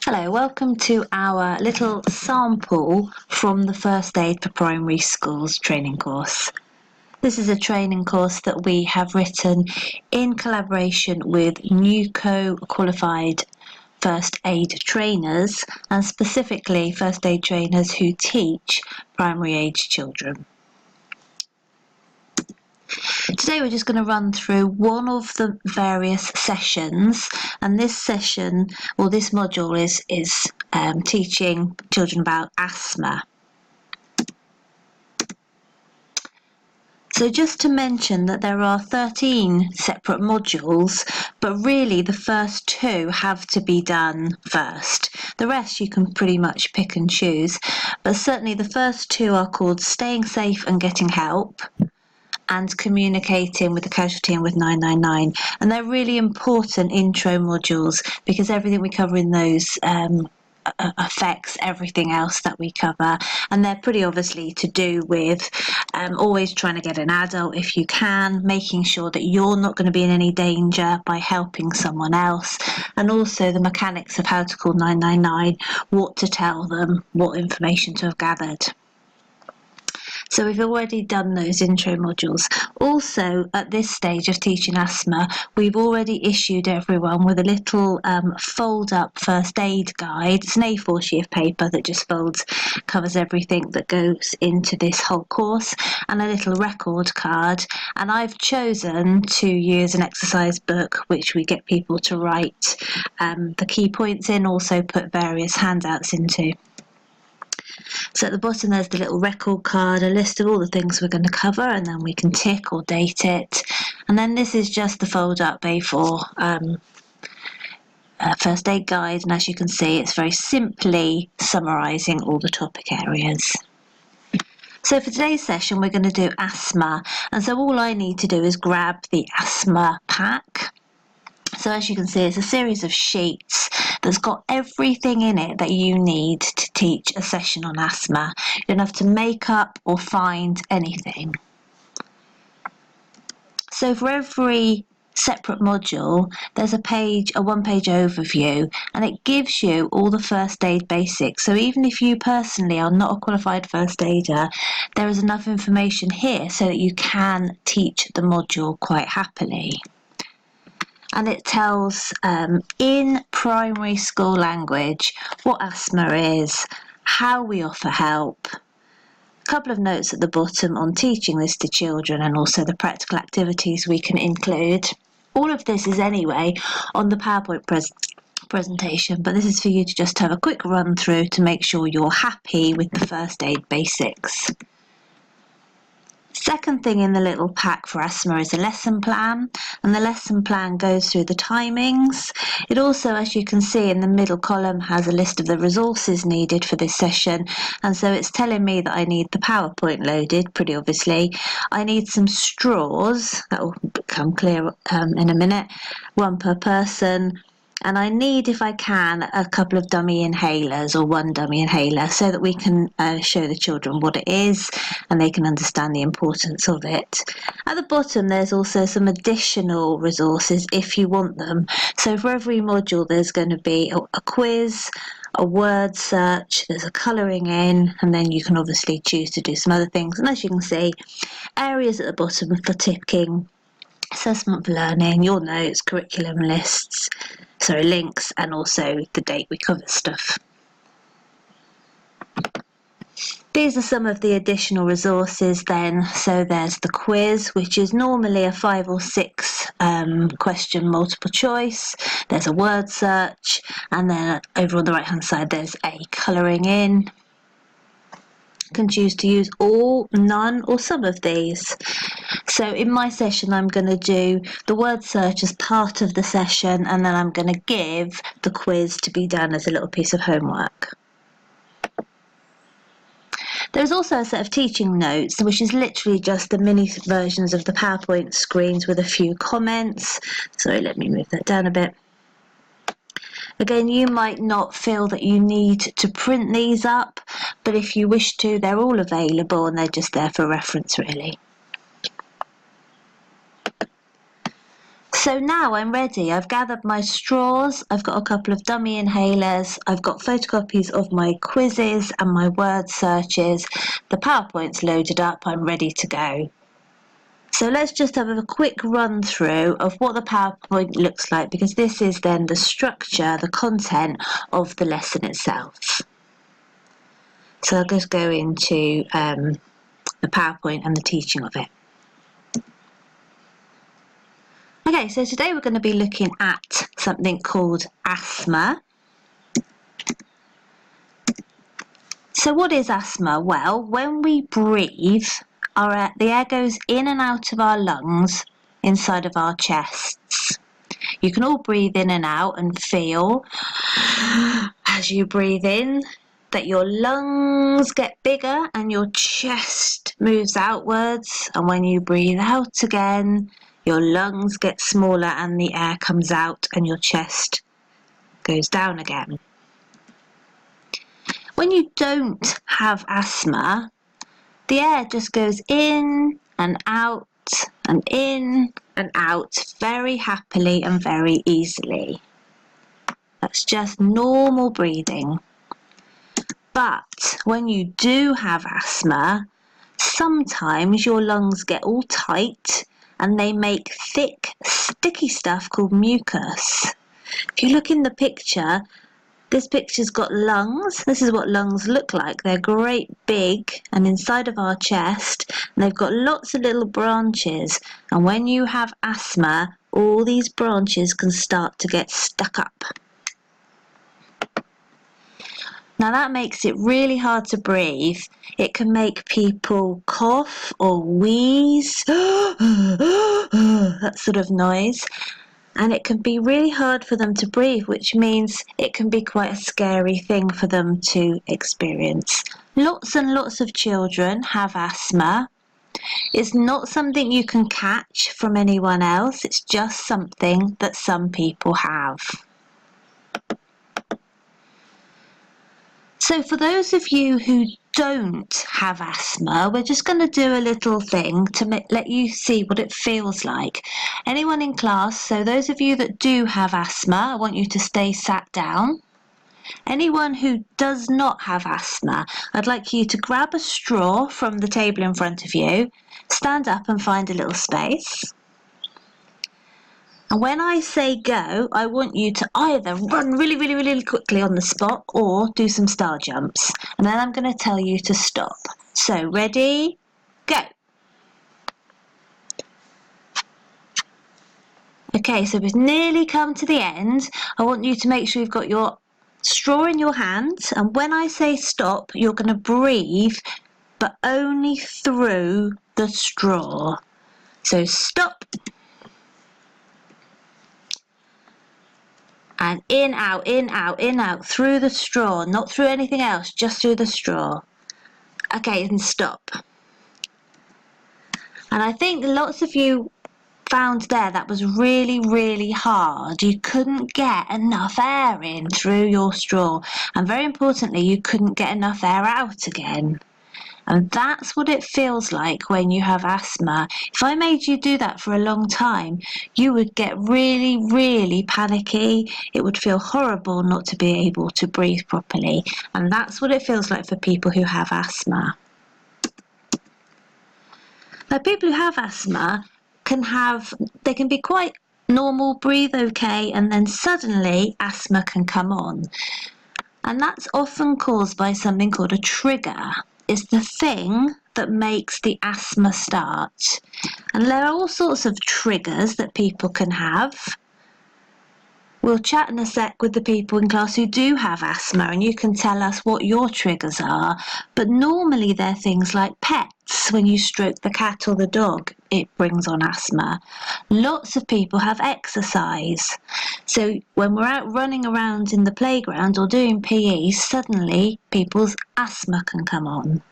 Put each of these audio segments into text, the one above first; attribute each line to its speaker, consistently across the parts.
Speaker 1: Hello, welcome to our little sample from the First Aid for Primary Schools training course. This is a training course that we have written in collaboration with NUCO qualified first aid trainers, and specifically first aid trainers who teach primary age children. Today we're just going to run through one of the various sessions, and this session, or this module, is teaching children about asthma. So just to mention that there are 13 separate modules, but really the first two have to be done first. The rest you can pretty much pick and choose, but certainly the first two are called Staying Safe and Getting Help, and Communicating with the Casualty and with 999, and they're really important intro modules because everything we cover in those affects everything else that we cover, and they're pretty obviously to do with always trying to get an adult if you can, making sure that you're not going to be in any danger by helping someone else, and also the mechanics of how to call 999, what to tell them, what information to have gathered. So we've already done those intro modules. Also, at this stage of teaching asthma, we've already issued everyone with a little fold-up first aid guide. It's an A4 sheet of paper that just folds, covers everything that goes into this whole course, and a little record card. And I've chosen to use an exercise book, which we get people to write the key points in, also put various handouts into. So at the bottom there's the little record card, a list of all the things we're going to cover, and then we can tick or date it. And then this is just the fold up A4 first aid guide, and as you can see it's very simply summarising all the topic areas. So for today's session we're going to do asthma, and so all I need to do is grab the asthma pack. So as you can see, it's a series of sheets that's got everything in it that you need to teach a session on asthma. You don't have to make up or find anything. So for every separate module, there's a one-page overview, and it gives you all the first aid basics. So even if you personally are not a qualified first aider, there is enough information here so that you can teach the module quite happily. And it tells in primary school language what asthma is, how we offer help, a couple of notes at the bottom on teaching this to children, and also the practical activities we can include. All of this is anyway on the PowerPoint presentation, but this is for you to just have a quick run through to make sure you're happy with the first aid basics. Second thing in the little pack for asthma is a lesson plan, and the lesson plan goes through the timings. It also, as you can see in the middle column, has a list of the resources needed for this session, and so it's telling me that I need the PowerPoint loaded, pretty obviously. I need some straws, that will become clear in a minute, one per person. And I need, if I can, a couple of dummy inhalers, or one dummy inhaler, so that we can show the children what it is and they can understand the importance of it. At the bottom there's also some additional resources if you want them. So for every module there's going to be a quiz, a word search, there's a colouring in, and then you can obviously choose to do some other things. And as you can see, areas at the bottom for ticking: assessment for learning, your notes, curriculum lists, links, and also the date we cover stuff. These are some of the additional resources then. So there's the quiz, which is normally a 5 or 6 question multiple choice. There's a word search, and then over on the right hand side there's a colouring in. You can choose to use all, none, or some of these. So in my session I'm going to do the word search as part of the session, and then I'm going to give the quiz to be done as a little piece of homework. There's also a set of teaching notes, which is literally just the mini versions of the PowerPoint screens with a few comments. Sorry, let me move that down a bit. Again, you might not feel that you need to print these up, but if you wish to, they're all available and they're just there for reference really. So now I'm ready. I've gathered my straws, I've got a couple of dummy inhalers, I've got photocopies of my quizzes and my word searches. The PowerPoint's loaded up, I'm ready to go. So let's just have a quick run through of what the PowerPoint looks like, because this is then the structure, the content of the lesson itself. So I'll just go into the PowerPoint and the teaching of it. Okay, so today we're going to be looking at something called asthma. So what is asthma? Well, when we breathe, the air goes in and out of our lungs inside of our chests. You can all breathe in and out and feel as you breathe in that your lungs get bigger and your chest moves outwards, and when you breathe out again, your lungs get smaller and the air comes out and your chest goes down again. When you don't have asthma, the air just goes in and out and in and out very happily and very easily. That's just normal breathing. But when you do have asthma, sometimes your lungs get all tight and they make thick, sticky stuff called mucus. If you look in the picture, this picture's got lungs. This is what lungs look like. They're great big and inside of our chest, and they've got lots of little branches. And when you have asthma, all these branches can start to get stuck up. Now that makes it really hard to breathe. It can make people cough or wheeze, that sort of noise. And it can be really hard for them to breathe, which means it can be quite a scary thing for them to experience. Lots and lots of children have asthma. It's not something you can catch from anyone else. It's just something that some people have. So for those of you who don't have asthma, we're just going to do a little thing to let you see what it feels like. Anyone in class, so those of you that do have asthma, I want you to stay sat down. Anyone who does not have asthma, I'd like you to grab a straw from the table in front of you, stand up and find a little space. And when I say go, I want you to either run really, really, really quickly on the spot or do some star jumps. And then I'm going to tell you to stop. So ready, go. Okay, so we've nearly come to the end. I want you to make sure you've got your straw in your hand. And when I say stop, you're going to breathe, but only through the straw. So stop. And in, out, in, out, in, out, through the straw, not through anything else, just through the straw. Okay, and stop. And I think lots of you found there that was really, really hard. You couldn't get enough air in through your straw. And very importantly, you couldn't get enough air out again. And that's what it feels like when you have asthma. If I made you do that for a long time, you would get really, really panicky. It would feel horrible not to be able to breathe properly. And that's what it feels like for people who have asthma. Now, people who have asthma they can be quite normal, breathe okay, and then suddenly asthma can come on. And that's often caused by something called a trigger. Is the thing that makes the asthma start. And there are all sorts of triggers that people can have. We'll chat in a sec with the people in class who do have asthma, and you can tell us what your triggers are. But normally they're things like pets. When you stroke the cat or the dog, it brings on asthma. Lots of people have exercise. So when we're out running around in the playground or doing PE, suddenly people's asthma can come on.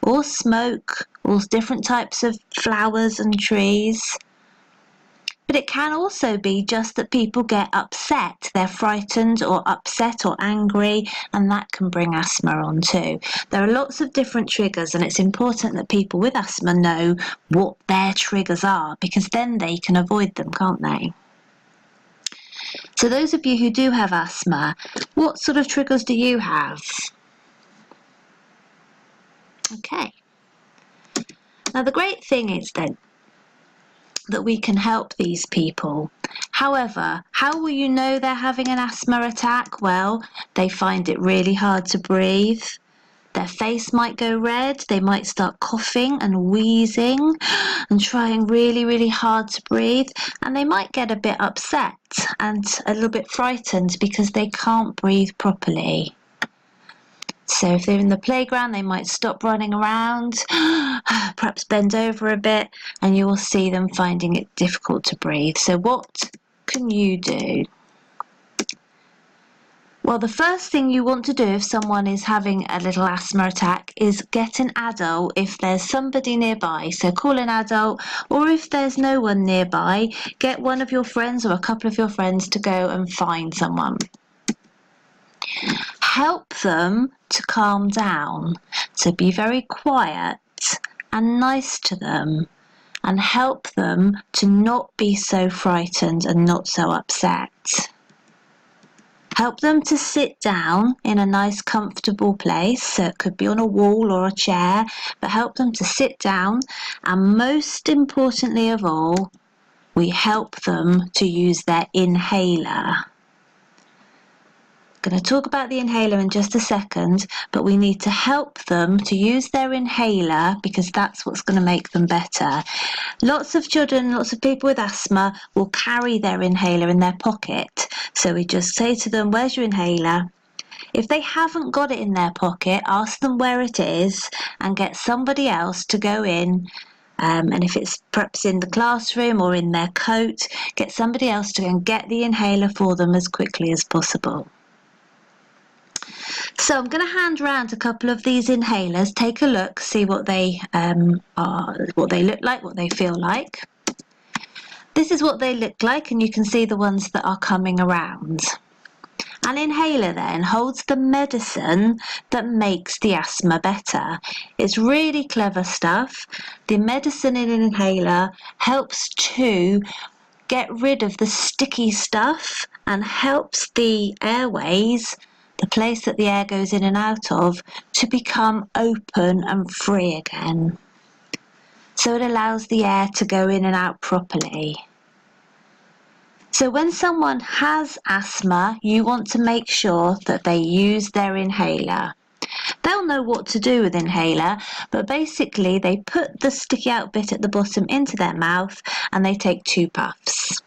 Speaker 1: Or smoke, or different types of flowers and trees. But it can also be just that people get upset. They're frightened or upset or angry, and that can bring asthma on too. There are lots of different triggers, and it's important that people with asthma know what their triggers are, because then they can avoid them, can't they? So those of you who do have asthma, what sort of triggers do you have? Okay. Now the great thing is then that we can help these people. However, how will you know they're having an asthma attack? Well, they find it really hard to breathe. Their face might go red, they might start coughing and wheezing and trying really, really hard to breathe, and they might get a bit upset and a little bit frightened because they can't breathe properly. So if they're in the playground, they might stop running around, perhaps bend over a bit, and you will see them finding it difficult to breathe. So what can you do? Well, the first thing you want to do if someone is having a little asthma attack is get an adult if there's somebody nearby. So call an adult, or if there's no one nearby, get one of your friends or a couple of your friends to go and find someone. Help them to calm down. So be very quiet and nice to them, and help them to not be so frightened and not so upset. Help them to sit down in a nice comfortable place, so it could be on a wall or a chair, but help them to sit down, and most importantly of all, we help them to use their inhaler. I'm going to talk about the inhaler in just a second, but we need to help them to use their inhaler because that's what's going to make them better. Lots of children, lots of people with asthma will carry their inhaler in their pocket. So we just say to them, where's your inhaler? If they haven't got it in their pocket, ask them where it is and get somebody else to go in. And if it's perhaps in the classroom or in their coat, get somebody else to go and get the inhaler for them as quickly as possible. So I'm going to hand around a couple of these inhalers, take a look, see what they are, what they look like, what they feel like. This is what they look like, and you can see the ones that are coming around. An inhaler then holds the medicine that makes the asthma better. It's really clever stuff. The medicine in an inhaler helps to get rid of the sticky stuff and helps the airways, the place that the air goes in and out of, to become open and free again. So it allows the air to go in and out properly. So when someone has asthma, you want to make sure that they use their inhaler. They'll know what to do with inhaler, but basically they put the sticky out bit at the bottom into their mouth and they take 2 puffs.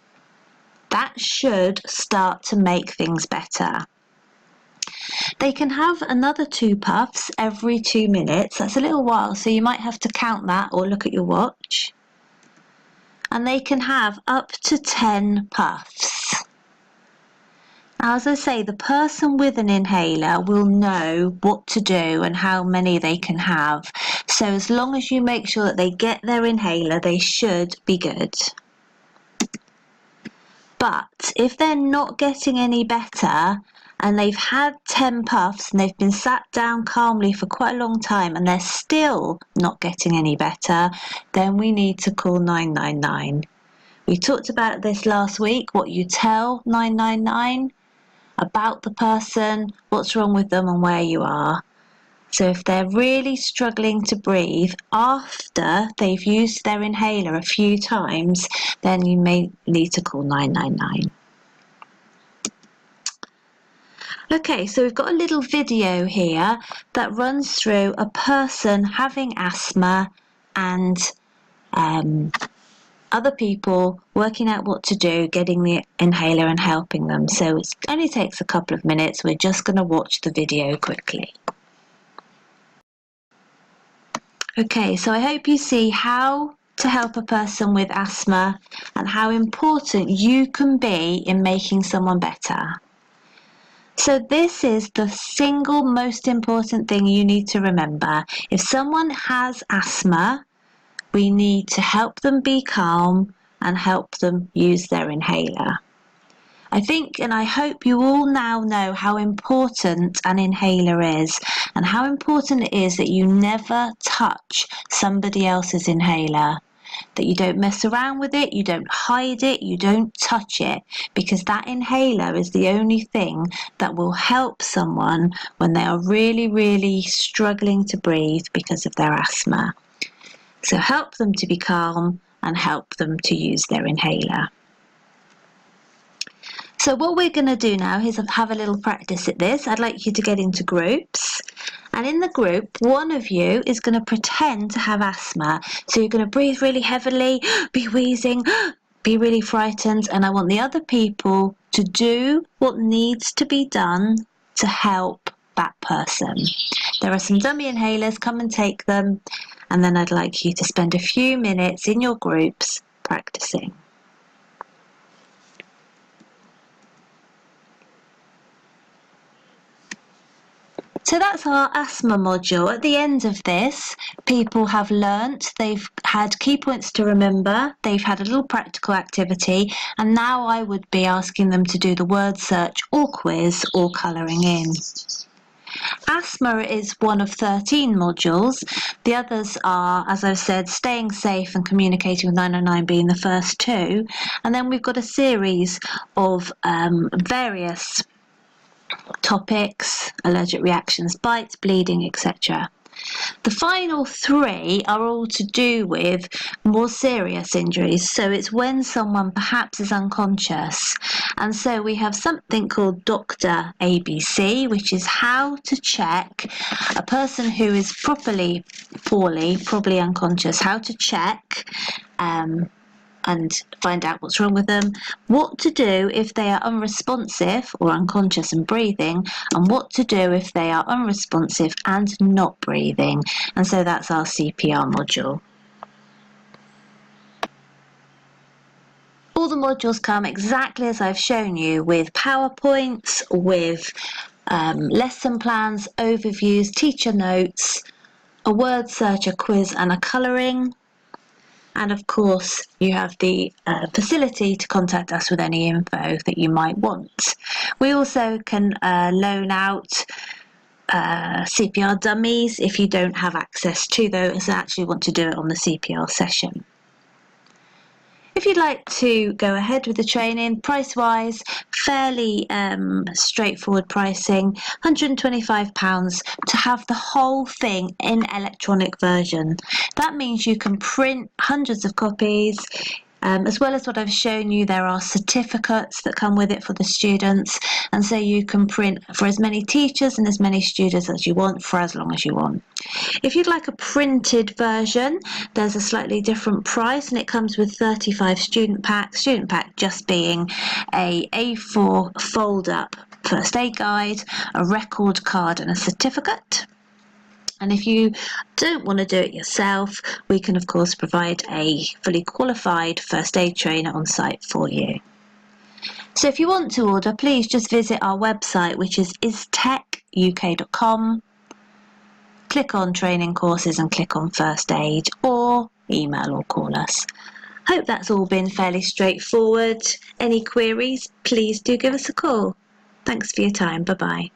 Speaker 1: That should start to make things better. They can have another 2 puffs every 2 minutes. That's a little while, so you might have to count that or look at your watch. And they can have up to 10 puffs. Now, as I say, the person with an inhaler will know what to do and how many they can have. So as long as you make sure that they get their inhaler, they should be good. But if they're not getting any better, and they've had 10 puffs and they've been sat down calmly for quite a long time and they're still not getting any better, then we need to call 999. We talked about this last week, what you tell 999 about the person, what's wrong with them and where you are. So if they're really struggling to breathe after they've used their inhaler a few times, then you may need to call 999. Okay, so we've got a little video here that runs through a person having asthma and other people working out what to do, getting the inhaler and helping them. So it only takes a couple of minutes. We're just going to watch the video quickly. Okay, so I hope you see how to help a person with asthma and how important you can be in making someone better. So this is the single most important thing you need to remember. If someone has asthma, we need to help them be calm and help them use their inhaler. I think and I hope you all now know how important an inhaler is and how important it is that you never touch somebody else's inhaler. that you don't mess around with it, you don't hide it, you don't touch it, because that inhaler is the only thing that will help someone when they are really, really struggling to breathe because of their asthma. So help them to be calm and help them to use their inhaler. So what we're going to do now is have a little practice at this. I'd like you to get into groups. And in the group, one of you is going to pretend to have asthma. So you're going to breathe really heavily, be wheezing, be really frightened. And I want the other people to do what needs to be done to help that person. There are some dummy inhalers, come and take them. And then I'd like you to spend a few minutes in your groups practicing. So that's our asthma module. At the end of this, people have learnt, they've had key points to remember, they've had a little practical activity, and now I would be asking them to do the word search or quiz or colouring in. Asthma is one of 13 modules. The others are, as I've said, staying safe and communicating with 999 being the first two. And then we've got a series of various topics, allergic reactions, bites, bleeding, etc. The final three are all to do with more serious injuries. So it's when someone perhaps is unconscious. And so we have something called Dr. ABC, which is how to check a person who is probably unconscious, how to check and find out what's wrong with them, what to do if they are unresponsive or unconscious and breathing, and what to do if they are unresponsive and not breathing. And so that's our CPR module. All the modules come exactly as I've shown you, with PowerPoints, with lesson plans, overviews, teacher notes, a word search, a quiz and a colouring. And of course, you have the facility to contact us with any info that you might want. We also can loan out CPR dummies if you don't have access to those and actually want to do it on the CPR session. If you'd like to go ahead with the training, price-wise, fairly straightforward pricing, £125 to have the whole thing in electronic version. That means you can print hundreds of copies. As well as what I've shown you, there are certificates that come with it for the students, and so you can print for as many teachers and as many students as you want for as long as you want. If you'd like a printed version, there's a slightly different price, and it comes with 35 student pack just being a A4 fold-up first aid guide, a record card and a certificate. And if you don't want to do it yourself, we can of course provide a fully qualified first aid trainer on site for you. So if you want to order, please just visit our website, which is istechuk.com. Click on training courses and click on first aid, or email or call us. Hope that's all been fairly straightforward. Any queries, please do give us a call. Thanks for your time. Bye-bye.